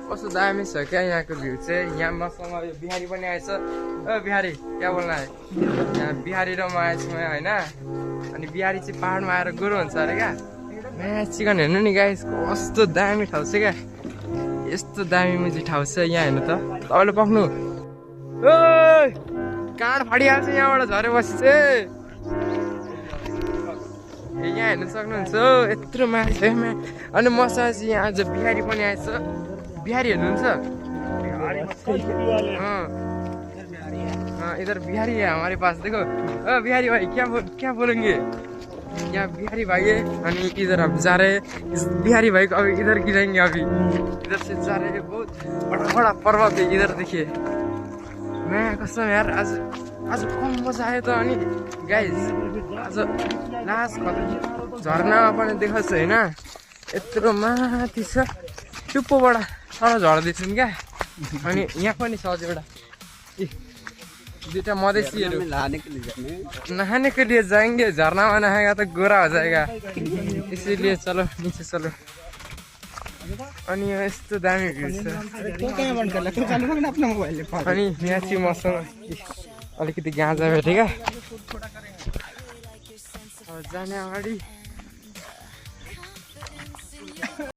कस्तो दामी छ क्या यहाँको भ्यू चाहिँ। यहाँ मसँग यो बिहारी पनि आएछ। बिहारी क्या बोल्न आयो? यहाँ बिहारी र म आएछु होइन। अनि बिहारी चाहिँ पाहाडमा आएर गोरु हुन्छ अरे क्या। नयाँ चिकन हेर्नु नि गाइस, कस्तो दामी ठाउँ छ क्या। यस्तो दामी मुजी ठाउँ छ यहाँ हेर्नु त। तपाईँले पक्नु काँड फाडिहाल्छ यहाँबाट झरेपछि चाहिँ। यहाँ हेर्नु सक्नुहुन्छ यत्रो मान्छे। अनि मसँग चाहिँ यहाँ आज बिहारी पनि आएछ। बिहारी हेर्नुहुन्छ? इधर बिहारी है हमारे पास, देखो। बिहारी भाई क्या बोलेंगे? यहाँ बिहारी भाई है। अनि इधर हम जा रहे हैं, इस बिहारी भाई को अभी इधर गिराएंगे। अभी इधर से जा रहे हैं। बहुत बड़ा पर्वत है इधर, देखिए। मैं कसम यार आज कम मजा आयो त। अनि गाइस आज लास्ट झर्नामा पनि देखाउँछ होइन, यत्रो माथि छ टुप्पोबाट तर झर्दैछन् क्या। अनि यहाँ पनि छ एउटा दुईटा मधेसीहरू नहाने के लिए जाएंगे, झरना में नहाएगा तो गोरा हो जाएगा, इसीलिए चलो नीचे चलो। अनि यस्तो दामी भ्यू छ। अनि यहाँ चाहिँ मसँग अलिकति गाँजा भेटेँ क्या। जाने अगाडि